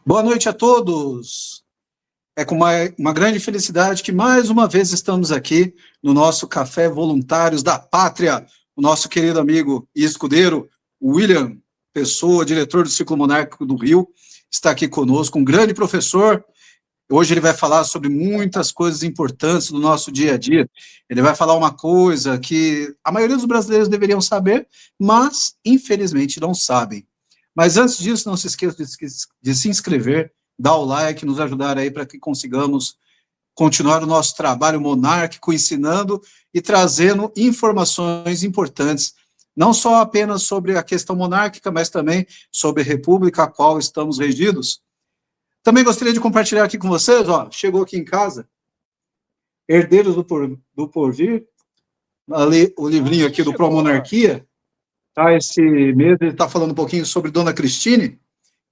Boa noite a todos. É com uma grande felicidade que mais uma vez estamos aqui no nosso Café Voluntários da Pátria. O nosso querido amigo e escudeiro, William Pessoa, diretor do Ciclo Monárquico do Rio, está aqui conosco, um grande professor. Hoje ele vai falar sobre muitas coisas importantes do nosso dia a dia. Ele vai falar uma coisa que a maioria dos brasileiros deveriam saber, mas infelizmente não sabem. Mas antes disso, não se esqueça de se inscrever, dar o like, nos ajudar aí para que consigamos continuar o nosso trabalho monárquico, ensinando e trazendo informações importantes, não só apenas sobre a questão monárquica, mas também sobre a república a qual estamos regidos. Também gostaria de compartilhar aqui com vocês, ó, chegou aqui em casa, Herdeiros do Porvir, ali, o livrinho aqui do Pro Monarquia, tá, esse mês ele está falando um pouquinho sobre Dona Cristine,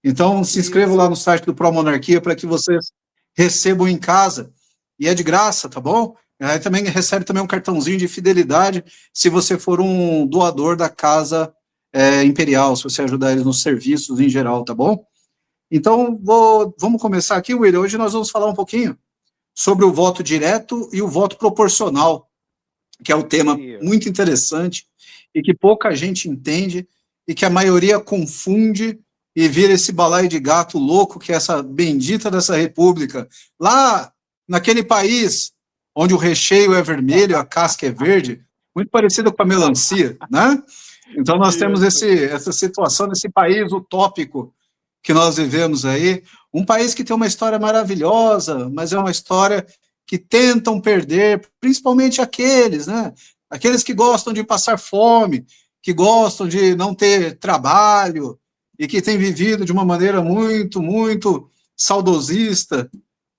então se inscrevam lá no site do Pro Monarquia para que vocês recebam em casa, e é de graça, tá bom? Aí também recebe também um cartãozinho de fidelidade se você for um doador da Casa Imperial, se você ajudar eles nos serviços em geral, tá bom? Então, vamos começar aqui, William. Hoje nós vamos falar um pouquinho sobre o voto direto e o voto proporcional, que é um tema muito interessante e que pouca gente entende e que a maioria confunde e vira esse balaio de gato louco que é essa bendita dessa república. Lá, naquele país onde o recheio é vermelho, a casca é verde, muito parecido com a melancia, né? Então nós temos essa situação nesse país utópico que nós vivemos aí, um país que tem uma história maravilhosa, mas é uma história que tentam perder, principalmente aqueles, né? Aqueles que gostam de passar fome, que gostam de não ter trabalho e que têm vivido de uma maneira muito saudosista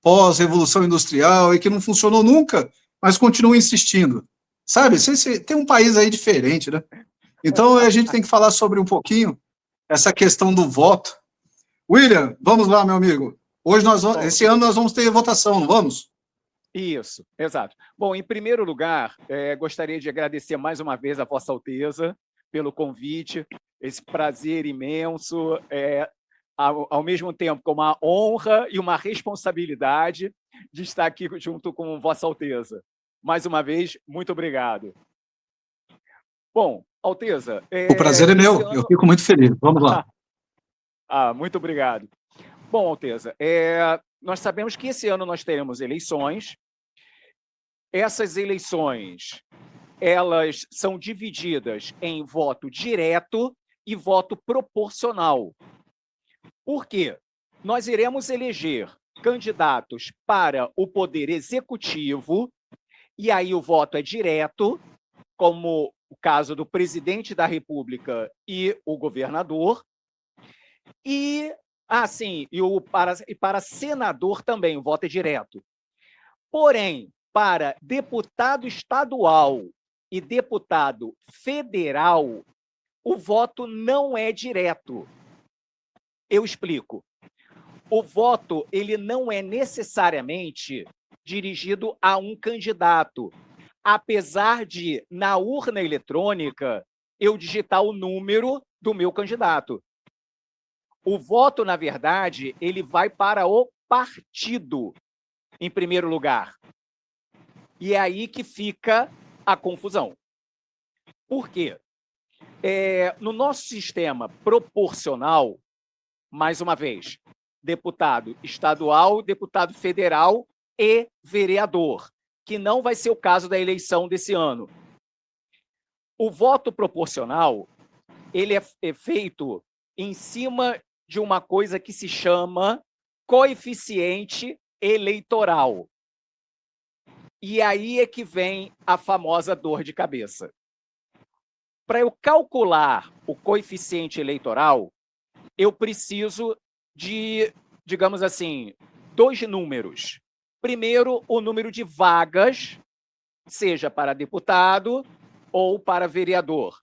pós-revolução industrial e que não funcionou nunca, mas continuam insistindo. Sabe? Tem um país aí diferente, né? Então a gente tem que falar sobre um pouquinho essa questão do voto. William, vamos lá, meu amigo. Esse ano nós vamos ter votação, não vamos? Isso, exato. Bom, em primeiro lugar, gostaria de agradecer mais uma vez a Vossa Alteza pelo convite, esse prazer imenso, ao mesmo tempo com uma honra e uma responsabilidade de estar aqui junto com Vossa Alteza. Mais uma vez, muito obrigado. Bom, Alteza... O prazer é meu, eu fico muito feliz. Vamos lá. Muito obrigado. Bom, Alteza, nós sabemos que esse ano nós teremos eleições. Essas eleições, elas são divididas em voto direto e voto proporcional. Por quê? Nós iremos eleger candidatos para o poder executivo, e aí o voto é direto, como o caso do presidente da República e o governador, e para senador também o voto é direto. Porém, para deputado estadual e deputado federal, o voto não é direto. Eu explico. O voto ele não é necessariamente dirigido a um candidato, apesar de, na urna eletrônica, eu digitar o número do meu candidato. O voto, na verdade, ele vai para o partido, em primeiro lugar. E é aí que fica a confusão. Por quê? No nosso sistema proporcional, mais uma vez, deputado estadual, deputado federal e vereador, que não vai ser o caso da eleição desse ano. O voto proporcional, ele é feito em cima de uma coisa que se chama coeficiente eleitoral. E aí é que vem a famosa dor de cabeça. Para eu calcular o coeficiente eleitoral, eu preciso de, digamos assim, 2 números. Primeiro, o número de vagas, seja para deputado ou para vereador.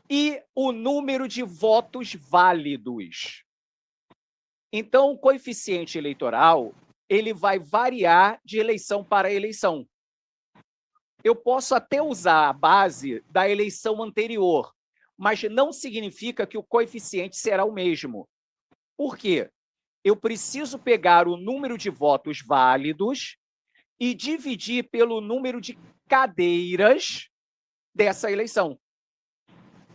E o número de votos válidos. Então, o coeficiente eleitoral ele vai variar de eleição para eleição. Eu posso até usar a base da eleição anterior, mas não significa que o coeficiente será o mesmo. Por quê? eu preciso pegar o número de votos válidos e dividir pelo número de cadeiras dessa eleição.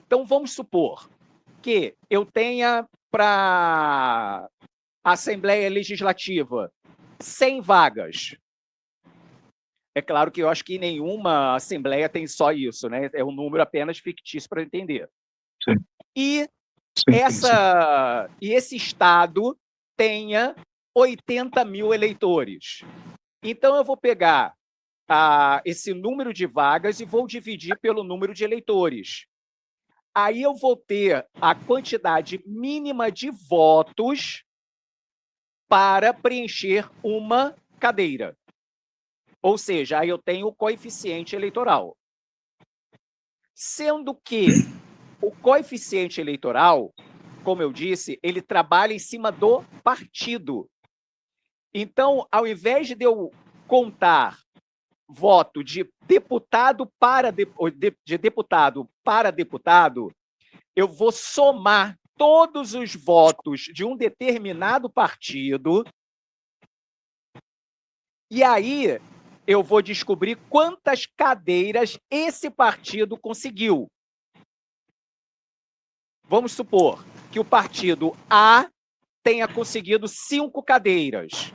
Então, vamos supor que eu tenha para a Assembleia Legislativa 100 vagas. É claro que eu acho que nenhuma Assembleia tem só isso, né? É um número apenas fictício para entender. Sim. E, Sim. e esse Estado tenha 80 mil eleitores. Então, eu vou pegar esse número de vagas e vou dividir pelo número de eleitores. Aí eu vou ter a quantidade mínima de votos para preencher uma cadeira. Ou seja, aí eu tenho o coeficiente eleitoral. Sendo que o coeficiente eleitoral, como eu disse, ele trabalha em cima do partido. Então, ao invés de eu contar voto de deputado para deputado, eu vou somar todos os votos de um determinado partido e aí eu vou descobrir quantas cadeiras esse partido conseguiu. Vamos supor que o partido A tenha conseguido 5 cadeiras.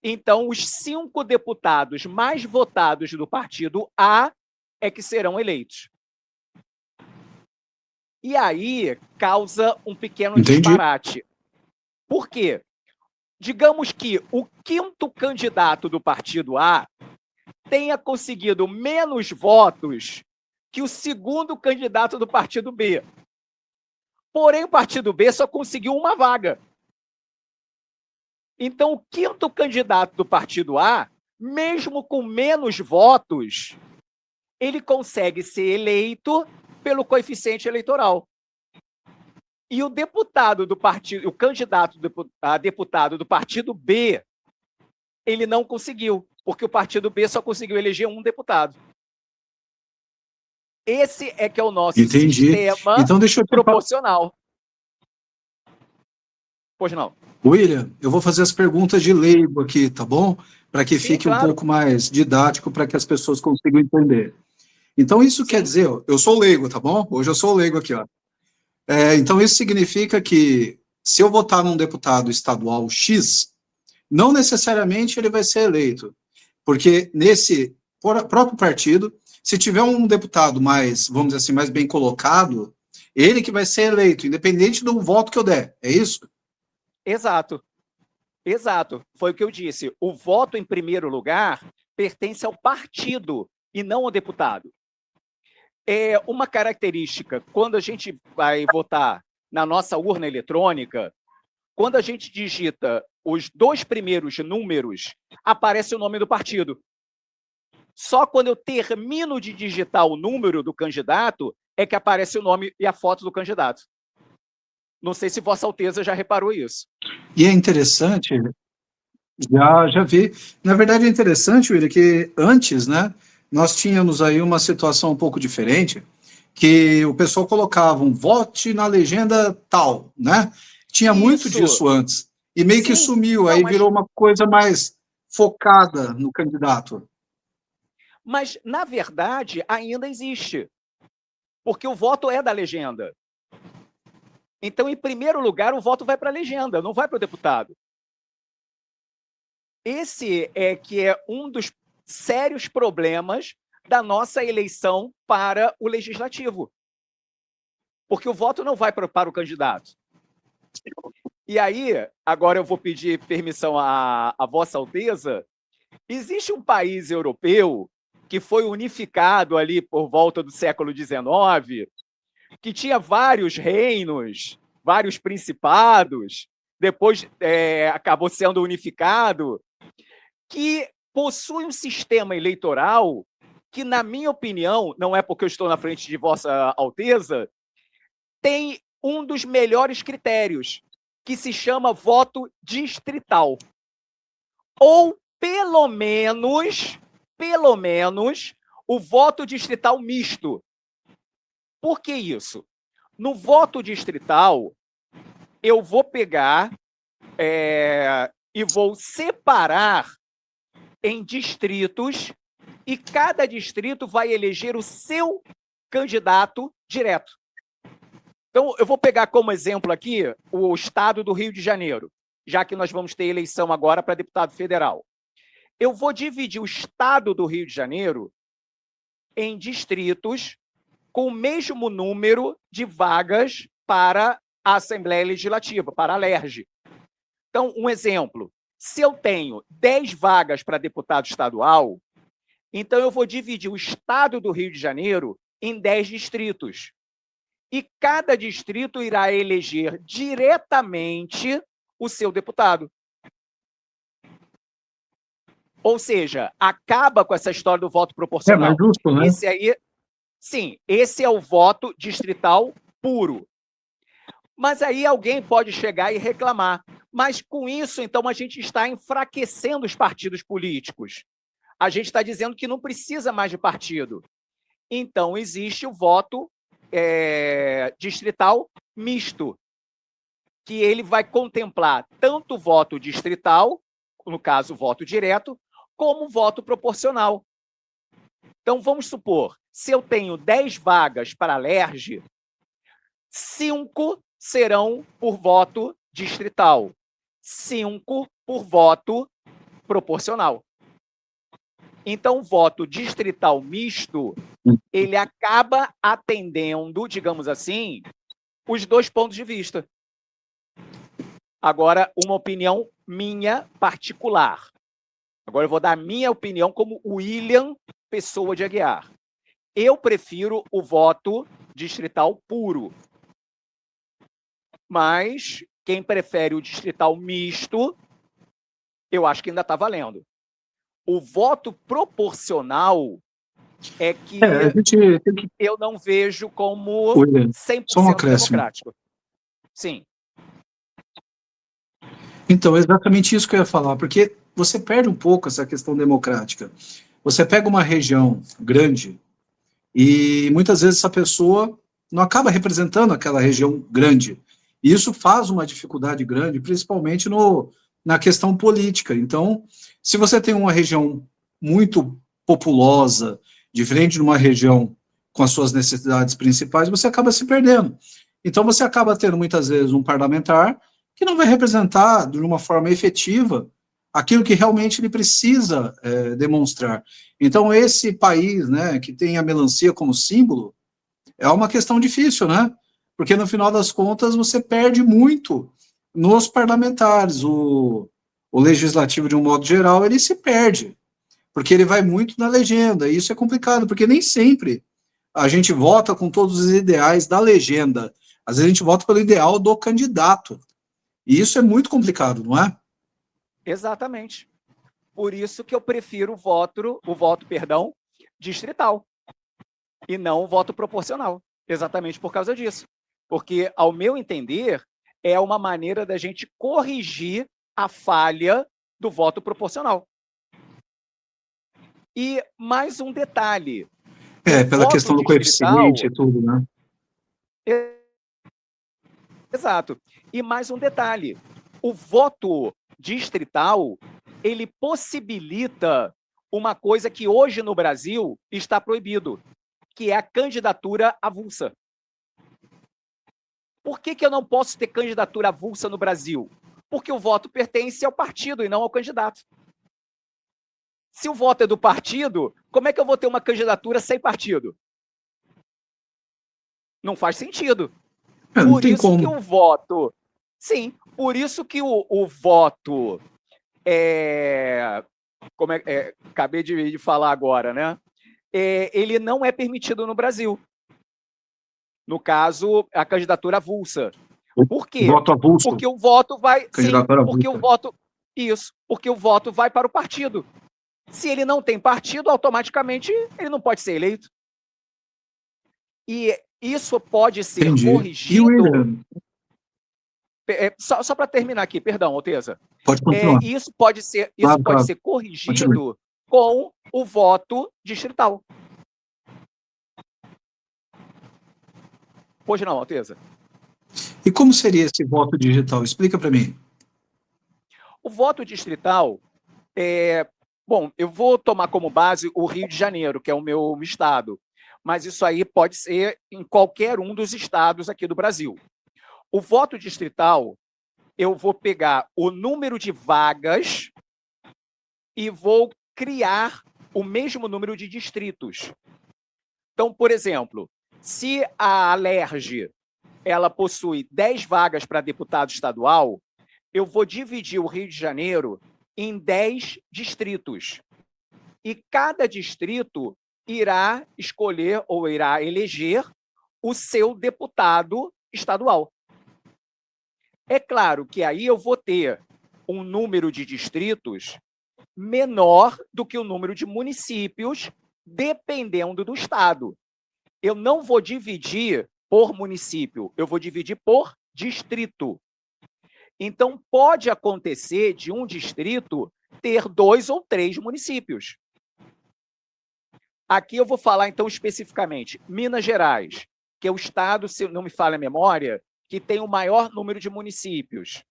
Então, os 5 deputados mais votados do partido A é que serão eleitos. E aí causa um pequeno disparate. Por quê? Digamos que o 5º candidato do partido A tenha conseguido menos votos que o 2º candidato do partido B. Porém, o partido B só conseguiu uma vaga. Então, o 5º candidato do partido A, mesmo com menos votos, ele consegue ser eleito pelo coeficiente eleitoral. E o deputado do partido, o candidato a deputado do partido B, ele não conseguiu, porque o partido B só conseguiu eleger um deputado. Esse é que é o nosso sistema então, deixa eu proporcional. Pois não. William, eu vou fazer as perguntas de leigo aqui, tá bom? Para que fique um pouco mais didático, para que as pessoas consigam entender. Então, isso quer dizer, eu sou leigo, tá bom? Hoje eu sou leigo aqui, ó. Então, isso significa que, se eu votar num deputado estadual X, não necessariamente ele vai ser eleito, porque nesse próprio partido, se tiver um deputado mais, vamos dizer assim, mais bem colocado, ele que vai ser eleito, independente do voto que eu der, é isso? Exato. Exato. Foi o que eu disse. O voto, em primeiro lugar, pertence ao partido e não ao deputado. É uma característica, quando a gente vai votar na nossa urna eletrônica, quando a gente digita os 2 primeiros números, aparece o nome do partido. Só quando eu termino de digitar o número do candidato é que aparece o nome e a foto do candidato. Não sei se Vossa Alteza já reparou isso. E é interessante, já vi. Na verdade, é interessante, William, que antes, né, nós tínhamos aí uma situação um pouco diferente, que o pessoal colocava um vote na legenda tal, né? Tinha muito disso antes. E meio que sumiu, aí virou uma coisa mais focada no candidato. Mas, na verdade, ainda existe. Porque o voto é da legenda. Então, em primeiro lugar, o voto vai para a legenda, não vai para o deputado. Esse é que é um dos sérios problemas da nossa eleição para o legislativo. Porque o voto não vai para o candidato. E aí, agora eu vou pedir permissão à Vossa Alteza. Existe um país europeu que foi unificado ali por volta do século XIX, que tinha vários reinos, vários principados, depois acabou sendo unificado, que possui um sistema eleitoral que, na minha opinião, não é porque eu estou na frente de Vossa Alteza, tem um dos melhores critérios, que se chama voto distrital. Ou, pelo menos, o voto distrital misto. Por que isso? No voto distrital, eu vou pegar e vou separar em distritos, e cada distrito vai eleger o seu candidato direto. Então, eu vou pegar como exemplo aqui o estado do Rio de Janeiro, já que nós vamos ter eleição agora para deputado federal. Eu vou dividir o estado do Rio de Janeiro em distritos com o mesmo número de vagas para a Assembleia Legislativa, para a LERJ. Então, um exemplo, se eu tenho 10 vagas para deputado estadual, então eu vou dividir o estado do Rio de Janeiro em 10 distritos. E cada distrito irá eleger diretamente o seu deputado. Ou seja, acaba com essa história do voto proporcional. Mais justo, né? Esse aí, sim, esse é o voto distrital puro. Mas aí alguém pode chegar e reclamar. Mas com isso, então, a gente está enfraquecendo os partidos políticos. A gente está dizendo que não precisa mais de partido. Então, existe o voto distrital misto, que ele vai contemplar tanto o voto distrital, no caso, o voto direto, como o voto proporcional. Então, vamos supor, se eu tenho 10 vagas para a LERJ, 5 serão por voto distrital, 5 por voto proporcional. Então, o voto distrital misto, ele acaba atendendo, digamos assim, os dois pontos de vista. Agora, uma opinião minha particular. Agora eu vou dar a minha opinião como William Pessoa de Aguiar. Eu prefiro o voto distrital puro. Mas quem prefere o distrital misto, eu acho que ainda está valendo. O voto proporcional é que a gente tem que... eu não vejo como 100% democrático. Sim. Então, é exatamente isso que eu ia falar, porque você perde um pouco essa questão democrática. Você pega uma região grande e muitas vezes essa pessoa não acaba representando aquela região grande. E isso faz uma dificuldade grande, principalmente na questão política. Então, se você tem uma região muito populosa, diferente de uma região com as suas necessidades principais, você acaba se perdendo. Então, você acaba tendo muitas vezes um parlamentar que não vai representar de uma forma efetiva aquilo que realmente ele precisa demonstrar. Então, esse país, né, que tem a melancia como símbolo, é uma questão difícil, né? Porque, no final das contas, você perde muito nos parlamentares. O legislativo, de um modo geral, ele se perde, porque ele vai muito na legenda, e isso é complicado, porque nem sempre a gente vota com todos os ideais da legenda. Às vezes a gente vota pelo ideal do candidato. E isso é muito complicado, não é? Exatamente. Por isso que eu prefiro o voto distrital e não o voto proporcional. Exatamente por causa disso. Porque, ao meu entender, é uma maneira da gente corrigir a falha do voto proporcional. E mais um detalhe. Pela questão do coeficiente e tudo, né? Exato. E mais um detalhe. O voto distrital, ele possibilita uma coisa que hoje no Brasil está proibido, que é a candidatura avulsa. Por que eu não posso ter candidatura avulsa no Brasil? Porque o voto pertence ao partido e não ao candidato. Se o voto é do partido, como é que eu vou ter uma candidatura sem partido? Não faz sentido. Por isso que o voto... Sim, por isso que o voto... acabei de falar agora, né? Ele não é permitido no Brasil. No caso, a candidatura avulsa. Por quê? Voto avulso. Porque o voto vai... Sim, porque avulsa. o voto... Isso, porque o voto vai para o partido. Se ele não tem partido, automaticamente ele não pode ser eleito. E isso pode ser corrigido... Só para terminar aqui, perdão, Alteza. Pode continuar. Isso pode ser corrigido Continue. com o voto distrital. Pois não, Alteza. E como seria esse voto digital? Explica para mim. O voto distrital, bom, eu vou tomar como base o Rio de Janeiro, que é o meu estado, mas isso aí pode ser em qualquer um dos estados aqui do Brasil. O voto distrital, eu vou pegar o número de vagas e vou criar o mesmo número de distritos. Então, por exemplo, se a Alerj ela possui 10 vagas para deputado estadual, eu vou dividir o Rio de Janeiro em 10 distritos. E cada distrito irá escolher ou irá eleger o seu deputado estadual. É claro que aí eu vou ter um número de distritos menor do que o número de municípios, dependendo do estado. Eu não vou dividir por município, eu vou dividir por distrito. Então, pode acontecer de um distrito ter 2 ou 3 municípios. Aqui eu vou falar, então, especificamente, Minas Gerais, que é o estado, se não me falha a memória, que tem o maior número de municípios.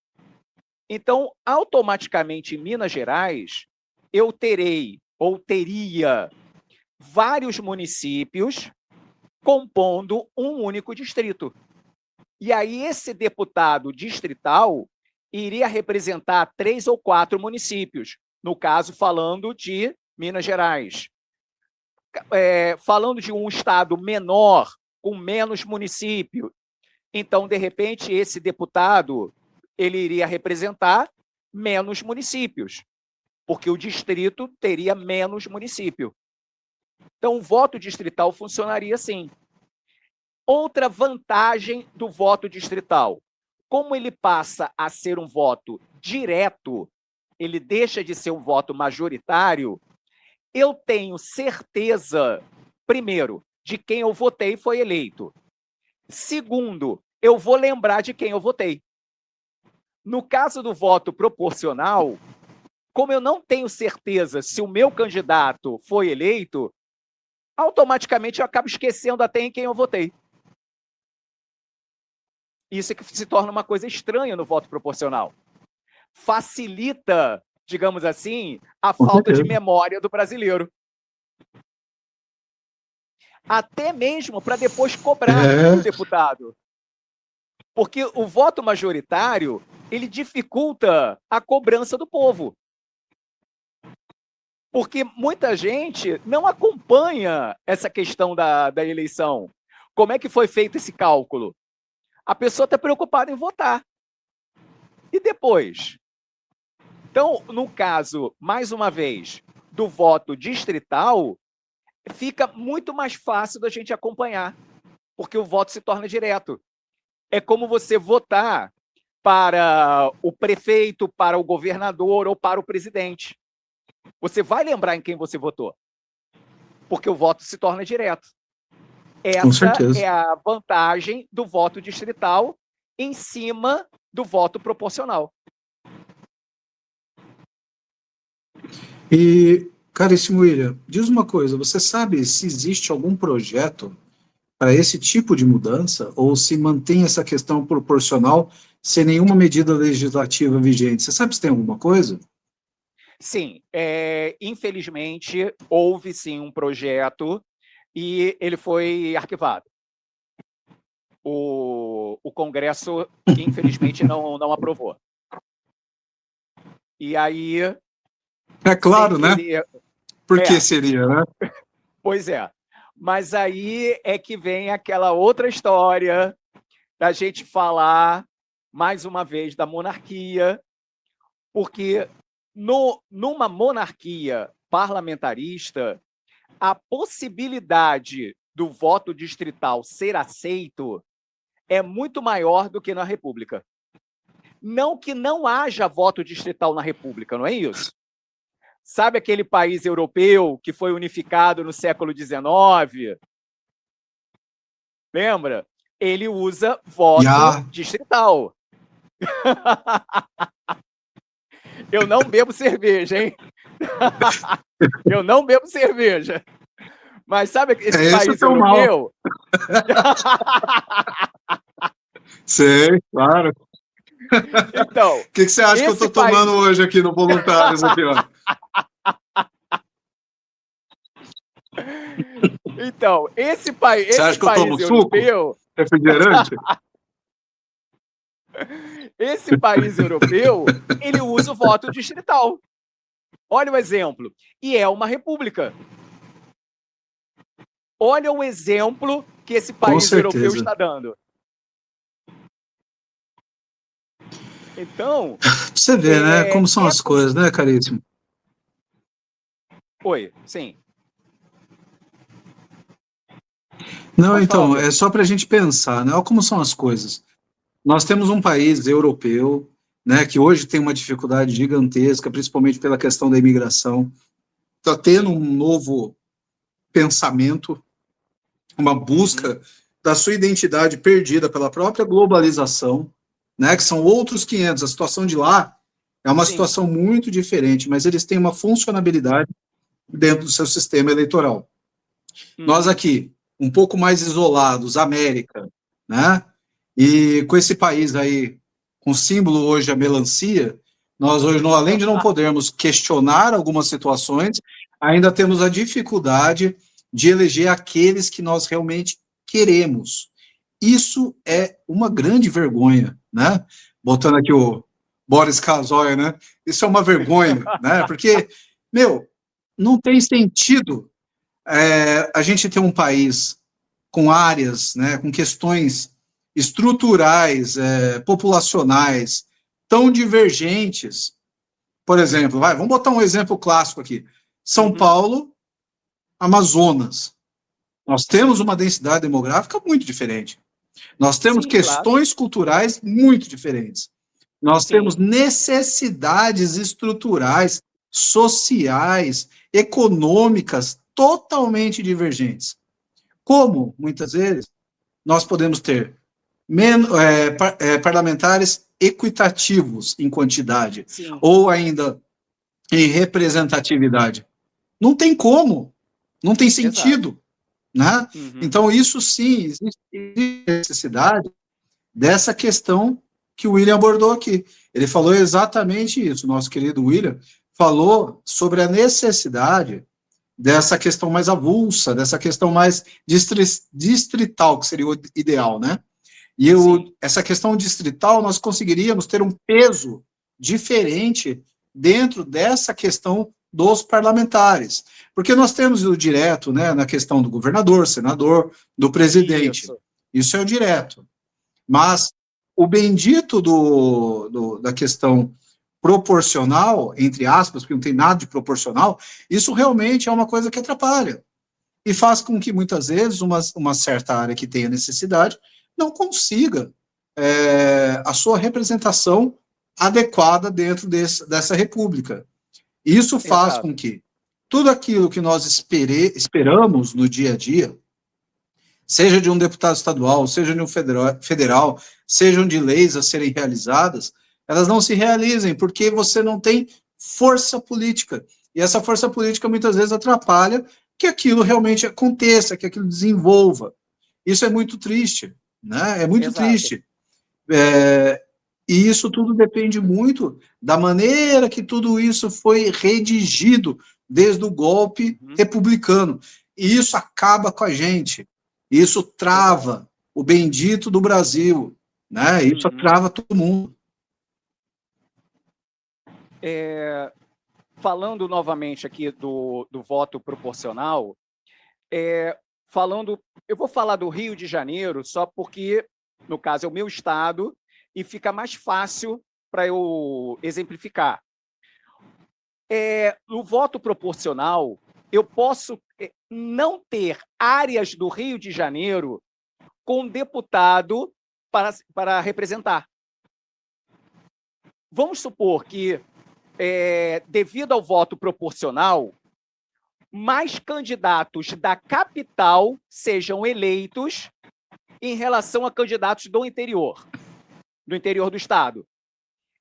Então, automaticamente, em Minas Gerais, eu terei, ou teria, vários municípios compondo um único distrito. E aí, esse deputado distrital iria representar 3 ou 4 municípios, no caso, falando de Minas Gerais. Falando de um estado menor, com menos município, então, de repente, esse deputado ele iria representar menos municípios, porque o distrito teria menos município. Então, o voto distrital funcionaria assim. Outra vantagem do voto distrital, como ele passa a ser um voto direto, ele deixa de ser um voto majoritário, eu tenho certeza, primeiro, de quem eu votei foi eleito. Segundo, eu vou lembrar de quem eu votei. No caso do voto proporcional, como eu não tenho certeza se o meu candidato foi eleito, automaticamente eu acabo esquecendo até em quem eu votei. Isso é que se torna uma coisa estranha no voto proporcional. Facilita, digamos assim, a falta de memória do brasileiro. Até mesmo para depois cobrar o deputado. Porque o voto majoritário, ele dificulta a cobrança do povo. Porque muita gente não acompanha essa questão da eleição. Como é que foi feito esse cálculo? A pessoa está preocupada em votar. E depois? Então, no caso, mais uma vez, do voto distrital, fica muito mais fácil da gente acompanhar, porque o voto se torna direto. É como você votar para o prefeito, para o governador ou para o presidente. Você vai lembrar em quem você votou, porque o voto se torna direto. Essa é a vantagem do voto distrital em cima do voto proporcional. E, caríssimo William, diz uma coisa, você sabe se existe algum projeto para esse tipo de mudança, ou se mantém essa questão proporcional sem nenhuma medida legislativa vigente? Você sabe se tem alguma coisa? Sim, infelizmente, houve sim um projeto e ele foi arquivado. O Congresso, infelizmente, não aprovou. E aí... É claro, né? Por que seria, né? Pois é. Mas aí é que vem aquela outra história da gente falar, mais uma vez, da monarquia, porque numa monarquia parlamentarista, a possibilidade do voto distrital ser aceito é muito maior do que na República. Não que não haja voto distrital na República, não é isso? Sabe aquele país europeu que foi unificado no século XIX? Lembra? Ele usa voto distrital. Eu não bebo cerveja, hein? Eu não bebo cerveja. Mas sabe esse país europeu? Sei, claro. Então, que você acha que eu estou tomando hoje aqui no Voluntários? Aqui, ó? Então, esse país europeu... Refrigerante? Esse país europeu, ele usa o voto distrital. Olha o exemplo. E é uma república. Olha o exemplo que esse país europeu está dando. Então... Você vê, né? Como são as coisas, né, caríssimo? Oi, sim. Não, então, é só para a gente pensar, né? Olha como são as coisas. Nós temos um país europeu, né, que hoje tem uma dificuldade gigantesca, principalmente pela questão da imigração. Está tendo um novo pensamento, uma busca da sua identidade perdida pela própria globalização, né, que são outros 500. A situação de lá é uma situação muito diferente, mas eles têm uma funcionalidade dentro do seu sistema eleitoral. Nós aqui, um pouco mais isolados, América, né, e com esse país aí, com símbolo hoje a melancia, nós hoje, além de não podermos questionar algumas situações, ainda temos a dificuldade de eleger aqueles que nós realmente queremos. Isso é uma grande vergonha, né? Botando aqui o Boris Casoy, né? Isso é uma vergonha, né? Porque, meu, não tem sentido a gente ter um país com áreas, né, com questões estruturais, populacionais, tão divergentes. Por exemplo, vamos botar um exemplo clássico aqui. São Paulo, Amazonas. Nós temos uma densidade demográfica muito diferente. Nós temos questões culturais muito diferentes. Nós temos necessidades estruturais, sociais, econômicas totalmente divergentes. Como, muitas vezes, nós podemos ter parlamentares equitativos em quantidade, ou ainda em representatividade. Não tem como, não tem sentido. Né? Então, isso sim, existe necessidade dessa questão que o William abordou aqui. Ele falou exatamente isso, nosso querido William falou sobre a necessidade dessa questão mais avulsa, dessa questão mais distrital, que seria o ideal, né? E essa questão distrital, nós conseguiríamos ter um peso diferente dentro dessa questão dos parlamentares, porque nós temos o direto, né, na questão do governador, senador, do presidente, isso é o direto, mas o bendito da questão proporcional, entre aspas, porque não tem nada de proporcional, isso realmente é uma coisa que atrapalha. E faz com que, muitas vezes, uma certa área que tenha necessidade não consiga a sua representação adequada dentro dessa república. Isso faz com que tudo aquilo que nós esperamos no dia a dia, seja de um deputado estadual, seja de um federal, sejam de leis a serem realizadas, elas não se realizem, porque você não tem força política. E essa força política muitas vezes atrapalha que aquilo realmente aconteça, que aquilo desenvolva. Isso é muito triste, né? É muito triste. E isso tudo depende muito da maneira que tudo isso foi redigido desde o golpe republicano. E isso acaba com a gente. Isso trava o bendito do Brasil, né? Isso trava todo mundo. Falando novamente aqui do voto proporcional, eu vou falar do Rio de Janeiro só porque, no caso, é o meu estado e fica mais fácil para eu exemplificar. No voto proporcional, eu posso não ter áreas do Rio de Janeiro com deputado para representar. Vamos supor que, devido ao voto proporcional, mais candidatos da capital sejam eleitos em relação a candidatos do interior do estado.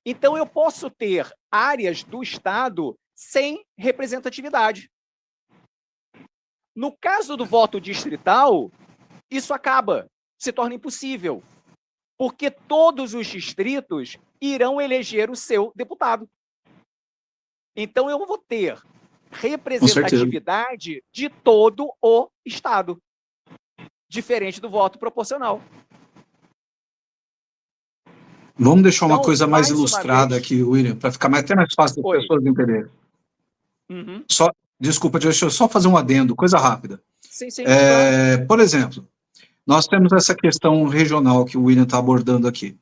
Então, eu posso ter áreas do estado sem representatividade. No caso do voto distrital, isso acaba, se torna impossível. porque todos os distritos irão eleger o seu deputado. Então, eu vou ter representatividade de todo o Estado, diferente do voto proporcional. Vamos deixar uma coisa mais ilustrada aqui, William, para ficar até mais fácil das pessoas entenderem. Uhum. Desculpa, deixa eu só fazer um adendo, coisa rápida. Sim, claro. Por exemplo, nós temos essa questão regional que o William está abordando aqui.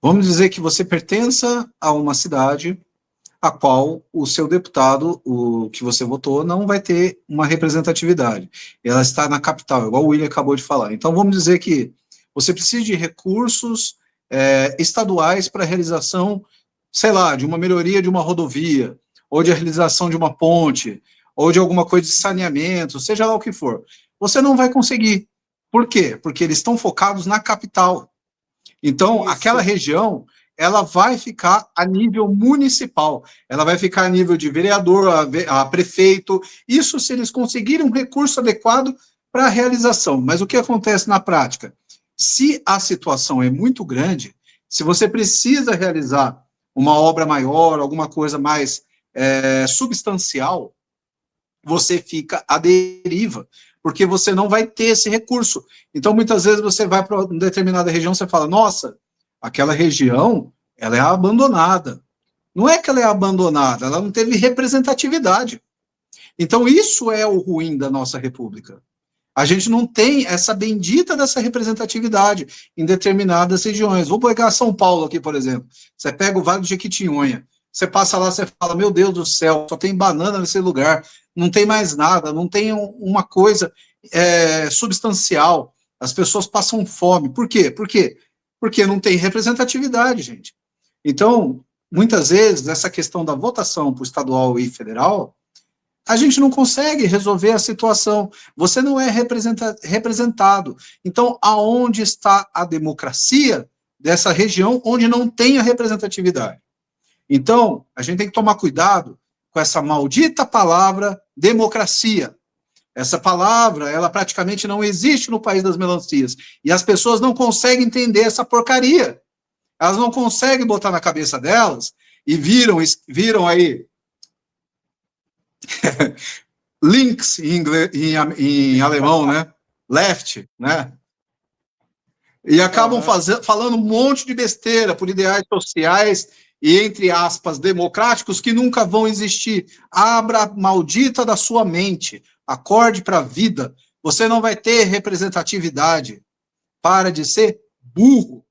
Vamos dizer que você pertença a uma cidade a qual o seu deputado, o que você votou, não vai ter uma representatividade. Ela está na capital, igual o William acabou de falar. Então, vamos dizer que você precisa de recursos estaduais para a realização, sei lá, de uma melhoria de uma rodovia, ou de a realização de uma ponte, ou de alguma coisa de saneamento, seja lá o que for. Você não vai conseguir. Por quê? Porque eles estão focados na capital. Então, aquela região, ela vai ficar a nível municipal, ela vai ficar a nível de vereador, a prefeito, isso se eles conseguirem um recurso adequado para a realização. Mas o que acontece na prática? Se a situação é muito grande, se você precisa realizar uma obra maior, alguma coisa mais substancial, você fica à deriva, porque você não vai ter esse recurso. Então, muitas vezes, você vai para uma determinada região, você fala, nossa, aquela região, ela é abandonada. Não é que ela é abandonada, ela não teve representatividade. Então, isso é o ruim da nossa república. A gente não tem essa bendita dessa representatividade em determinadas regiões. Vou pegar São Paulo aqui, por exemplo. Você pega o Vale do Jequitinhonha, você passa lá, você fala, meu Deus do céu, só tem banana nesse lugar, não tem mais nada, não tem uma coisa substancial, as pessoas passam fome. Por quê? Porque não tem representatividade, gente. Então, muitas vezes, essa questão da votação para o estadual e federal, a gente não consegue resolver a situação. Você não é representado. Então, aonde está a democracia dessa região onde não tem a representatividade? Então, a gente tem que tomar cuidado com essa maldita palavra democracia. Essa palavra, ela praticamente não existe no país das melancias. E as pessoas não conseguem entender essa porcaria. Elas não conseguem botar na cabeça delas e viram aí links em alemão, né? Left, né? E acabam falando um monte de besteira por ideais sociais e, entre aspas, democráticos que nunca vão existir. Abra a maldita da sua mente. Acorde para a vida. Você não vai ter representatividade. Para de ser burro.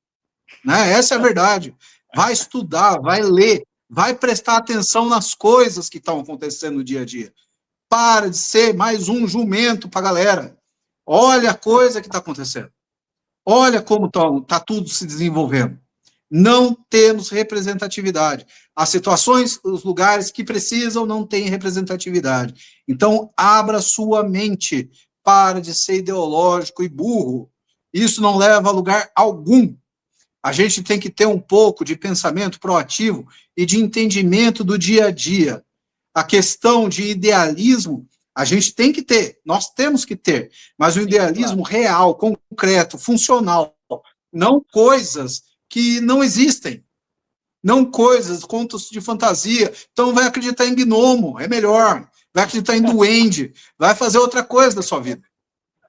Né? Essa é a verdade. Vai estudar, vai ler, vai prestar atenção nas coisas que estão acontecendo no dia a dia. Para de ser mais um jumento para a galera. Olha a coisa que está acontecendo. Olha como está tudo se desenvolvendo. Não temos representatividade. As situações, os lugares que precisam não têm representatividade. Então, abra sua mente. Para de ser ideológico e burro. Isso não leva a lugar algum. A gente tem que ter um pouco de pensamento proativo e de entendimento do dia a dia. A questão de idealismo, a gente tem que ter, nós temos que ter, mas o idealismo real, concreto, funcional, não coisas que não existem, não coisas, contos de fantasia. Então vai acreditar em gnomo, é melhor, vai acreditar em duende, vai fazer outra coisa da sua vida.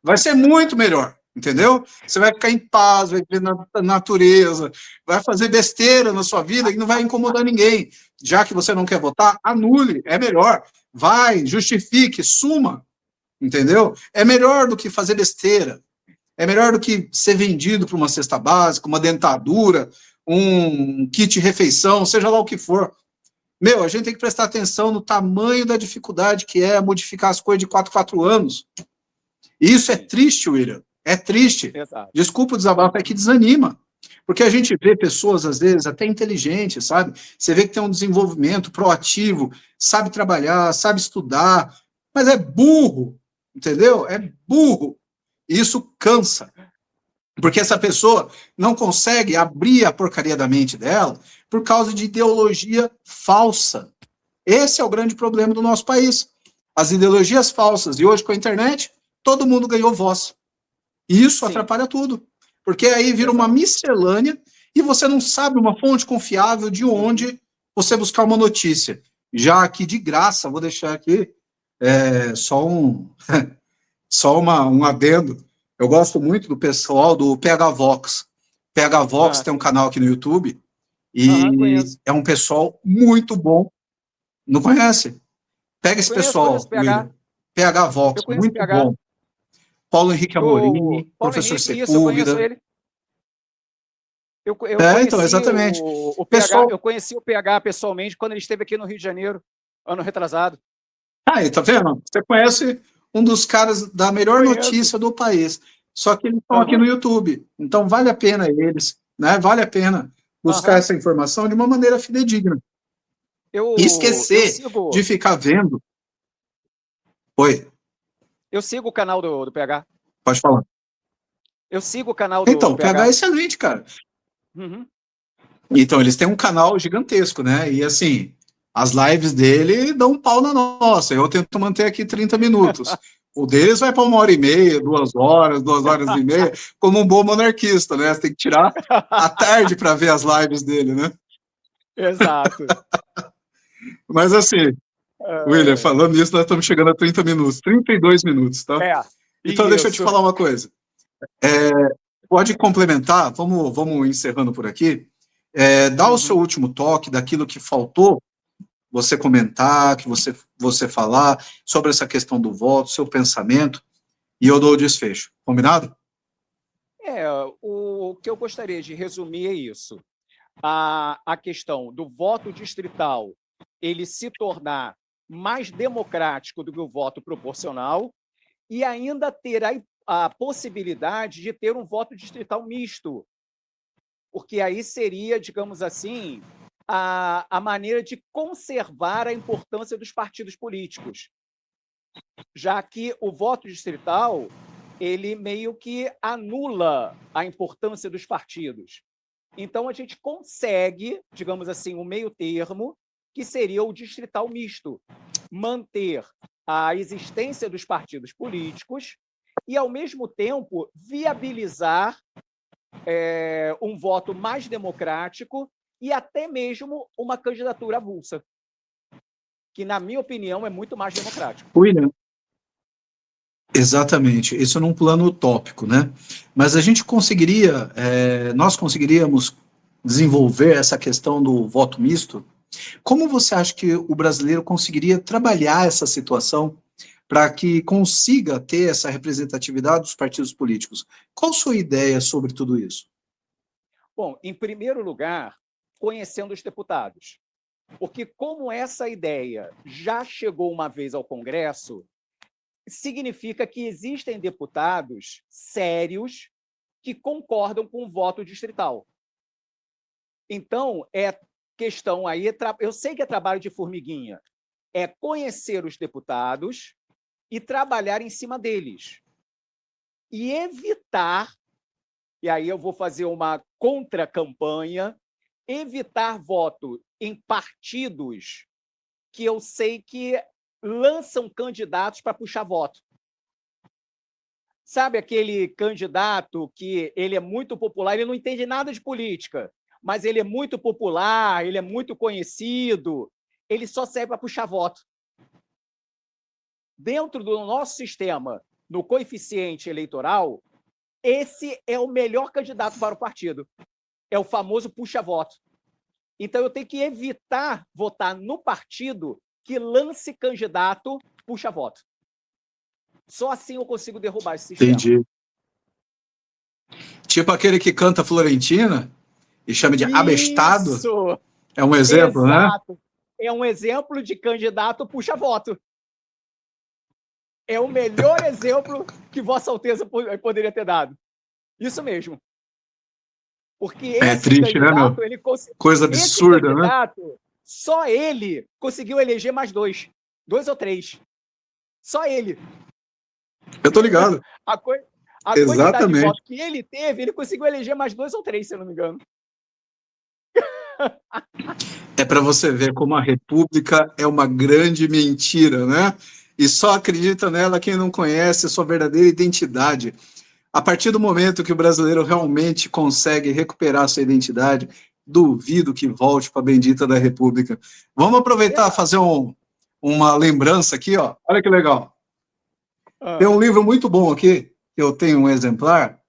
Vai ser muito melhor, entendeu? Você vai ficar em paz, vai ver na natureza, vai fazer besteira na sua vida que não vai incomodar ninguém. Já que você não quer votar, anule, é melhor. Vai, justifique, suma, entendeu? É melhor do que fazer besteira. É melhor do que ser vendido para uma cesta básica, uma dentadura, um kit refeição, seja lá o que for. Meu, a gente tem que prestar atenção no tamanho da dificuldade que é modificar as coisas de 4 anos. E isso é triste, William. É triste. Exato. Desculpa o desabafo, é que desanima. Porque a gente vê pessoas, às vezes, até inteligentes, sabe? Você vê que tem um desenvolvimento proativo, sabe trabalhar, sabe estudar, mas é burro, entendeu? É burro. E isso cansa. Porque essa pessoa não consegue abrir a porcaria da mente dela por causa de ideologia falsa. Esse é o grande problema do nosso país. As ideologias falsas. E hoje, com a internet, todo mundo ganhou voz. E isso atrapalha tudo. Porque aí vira uma miscelânea e você não sabe uma fonte confiável de onde você buscar uma notícia. Já aqui de graça, vou deixar aqui só um adendo. Eu gosto muito do pessoal do PH Vox. PH Vox tem um canal aqui no YouTube e é um pessoal muito bom. Não conhece? Pega esse pessoal, William. PH Vox, muito bom. Paulo Henrique Amorim, professor Sepúlveda. Eu conheci então, exatamente. O PH, eu conheci o PH pessoalmente quando ele esteve aqui no Rio de Janeiro, ano retrasado. Aí, tá vendo? Você conhece um dos caras da melhor notícia do país. Só que eles estão aqui no YouTube. Então, vale a pena eles, né? Vale a pena buscar essa informação de uma maneira fidedigna. E esquecer de ficar vendo. Oi. Eu sigo o canal do PH. Pode falar. Eu sigo o canal do PH. Então, o PH é excelente, cara. Então, eles têm um canal gigantesco, né? E assim, as lives dele dão um pau na nossa. Eu tento manter aqui 30 minutos. O deles vai para 1h30, 2 horas, 2 horas e meia, como um bom monarquista, né? Você tem que tirar a tarde para ver as lives dele, né? Exato. Mas assim, William, falando isso, nós estamos chegando a 30 minutos, 32 minutos, tá? Então, deixa eu te falar uma coisa. Pode complementar, vamos encerrando por aqui. Dá o seu último toque daquilo que faltou você comentar, que você falar sobre essa questão do voto, seu pensamento, e eu dou o desfecho. Combinado? O que eu gostaria de resumir é isso. A questão do voto distrital ele se tornar mais democrático do que o voto proporcional e ainda ter a possibilidade de ter um voto distrital misto, porque aí seria, digamos assim, a maneira de conservar a importância dos partidos políticos, já que o voto distrital ele meio que anula a importância dos partidos. Então, a gente consegue, digamos assim, um meio termo, que seria o distrital misto, manter a existência dos partidos políticos e, ao mesmo tempo, viabilizar um voto mais democrático e até mesmo uma candidatura avulsa, que, na minha opinião, é muito mais democrático. William, exatamente, isso num plano utópico, né? Mas a gente conseguiria, nós conseguiríamos desenvolver essa questão do voto misto? Como você acha que o brasileiro conseguiria trabalhar essa situação para que consiga ter essa representatividade dos partidos políticos? Qual a sua ideia sobre tudo isso? Bom, em primeiro lugar, conhecendo os deputados. Porque como essa ideia já chegou uma vez ao Congresso, significa que existem deputados sérios que concordam com o voto distrital. Então, questão aí, eu sei que é trabalho de formiguinha, é conhecer os deputados e trabalhar em cima deles. E evitar, e aí eu vou fazer uma contra-campanha, evitar voto em partidos que eu sei que lançam candidatos para puxar voto. Sabe aquele candidato que ele é muito popular, ele não entende nada de política, mas ele é muito popular, ele é muito conhecido, ele só serve para puxar voto. Dentro do nosso sistema, no coeficiente eleitoral, esse é o melhor candidato para o partido. É o famoso puxa-voto. Então, eu tenho que evitar votar no partido que lance candidato puxa-voto. Só assim eu consigo derrubar esse sistema. Entendi. Tipo aquele que canta Florentina e chama de abestado? Isso! É um exemplo, Exato. Né? É um exemplo de candidato puxa-voto. É o melhor exemplo que Vossa Alteza poderia ter dado. Isso mesmo. Porque esse triste, candidato, né, ele coisa absurda, esse candidato, né? Só ele conseguiu eleger mais dois ou três. Só ele. Eu tô ligado. A quantidade de votos que ele teve, ele conseguiu eleger mais 2 ou 3, se eu não me engano. É para você ver como a República é uma grande mentira, né? E só acredita nela quem não conhece a sua verdadeira identidade. A partir do momento que o brasileiro realmente consegue recuperar sua identidade, duvido que volte para a bendita da República. Vamos aproveitar e fazer uma lembrança aqui, ó. Olha que legal. Tem um livro muito bom aqui, eu tenho um exemplar,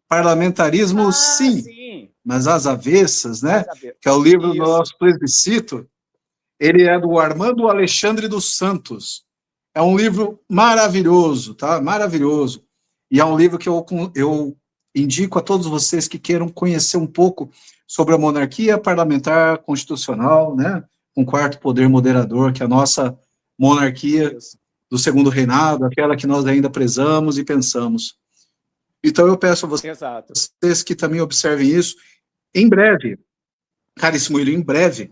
Parlamentarismo, sim, mas às avessas, né? Que é o livro do nosso plebiscito. Ele é do Armando Alexandre dos Santos. É um livro maravilhoso, tá? Maravilhoso. E é um livro que eu indico a todos vocês que queiram conhecer um pouco sobre a monarquia parlamentar constitucional, né? Com o quarto poder moderador, que é a nossa monarquia do segundo reinado, aquela que nós ainda prezamos e pensamos. Então eu peço a vocês que também observem isso. Em breve, caríssimo William, em breve,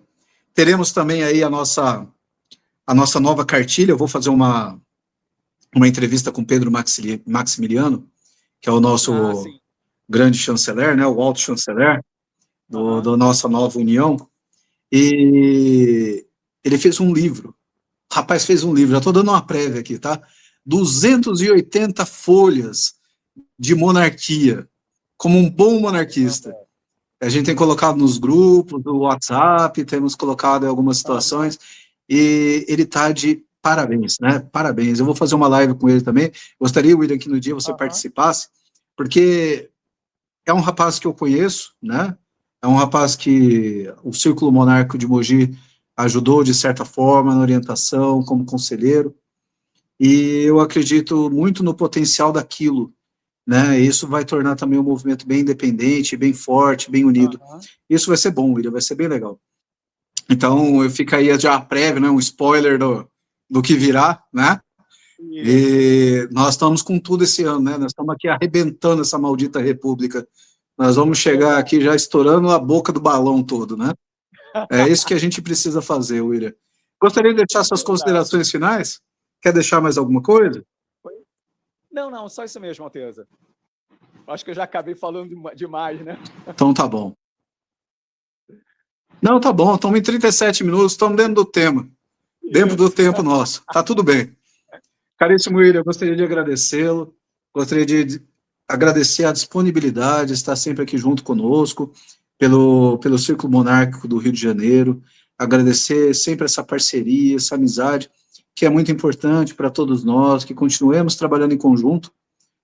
teremos também aí a nossa nova cartilha. Eu vou fazer uma entrevista com Pedro Maximiliano, que é o nosso grande chanceler, né, o alto chanceler da nossa nova união, e ele fez um livro. O rapaz fez um livro, já estou dando uma prévia aqui, tá? 280 folhas de monarquia, como um bom monarquista. A gente tem colocado nos grupos do WhatsApp, temos colocado em algumas situações, e ele está de parabéns, né? Parabéns. Eu vou fazer uma live com ele também. Gostaria, William, que no dia você participasse, porque é um rapaz que eu conheço, né? É um rapaz que o Círculo Monárquico de Mogi ajudou, de certa forma, na orientação, como conselheiro, e eu acredito muito no potencial daquilo, né? Isso vai tornar também um movimento bem independente, bem forte, bem unido. Isso vai ser bom, William, vai ser bem legal. Então, fica aí já a prévia, né? Um spoiler do que virá, né? E nós estamos com tudo esse ano, né? Nós estamos aqui arrebentando essa maldita república. Nós vamos chegar aqui já estourando a boca do balão todo, né? É isso que a gente precisa fazer, William. Gostaria de deixar suas considerações finais? Quer deixar mais alguma coisa? Não, só isso mesmo, Alteza. Acho que eu já acabei falando demais, né? Então tá bom. Não, tá bom, estamos em 37 minutos, estamos dentro do tema. Dentro do tempo nosso. Tá tudo bem. Caríssimo William, eu gostaria de agradecê-lo, gostaria de agradecer a disponibilidade, estar sempre aqui junto conosco, pelo Círculo Monárquico do Rio de Janeiro, agradecer sempre essa parceria, essa amizade, que é muito importante para todos nós, que continuemos trabalhando em conjunto,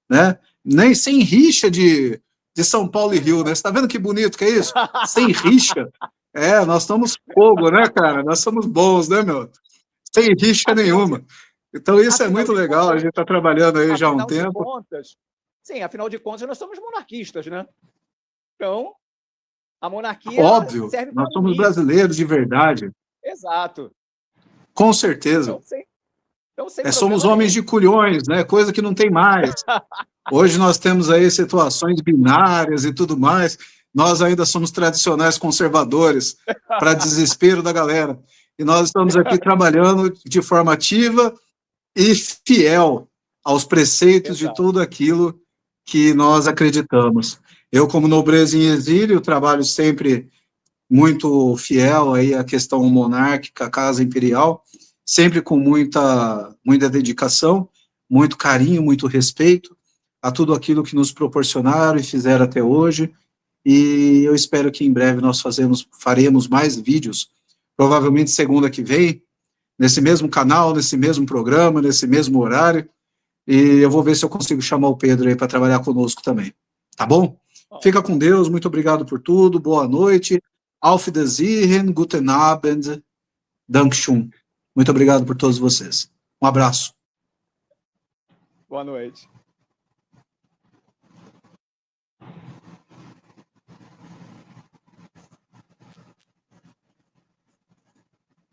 né? Nem sem rixa de São Paulo e Rio, né? Você está vendo que bonito que é isso? Sem rixa. Nós estamos fogo, né, cara? Nós somos bons, né, meu? Sem rixa nenhuma. Então, isso é muito legal, a gente está trabalhando aí já há um tempo. Afinal de contas, nós somos monarquistas, né? Então, a monarquia óbvio, serve nós somos brasileiros de verdade. Exato. Com certeza. Então, somos homens de culhões, né? Coisa que não tem mais. Hoje nós temos aí situações binárias e tudo mais. Nós ainda somos tradicionais conservadores, para desespero da galera. E nós estamos aqui trabalhando de forma ativa e fiel aos preceitos de tudo aquilo que nós acreditamos. Eu, como nobreza em exílio, trabalho sempre muito fiel aí à questão monárquica, à Casa Imperial, sempre com muita dedicação, muito carinho, muito respeito a tudo aquilo que nos proporcionaram e fizeram até hoje, e eu espero que em breve nós faremos mais vídeos, provavelmente segunda que vem, nesse mesmo canal, nesse mesmo programa, nesse mesmo horário, e eu vou ver se eu consigo chamar o Pedro aí para trabalhar conosco também, tá bom? Fica com Deus, muito obrigado por tudo, boa noite, Auf Wiedersehen, guten Abend, Dankeschön. Muito obrigado por todos vocês. Um abraço. Boa noite.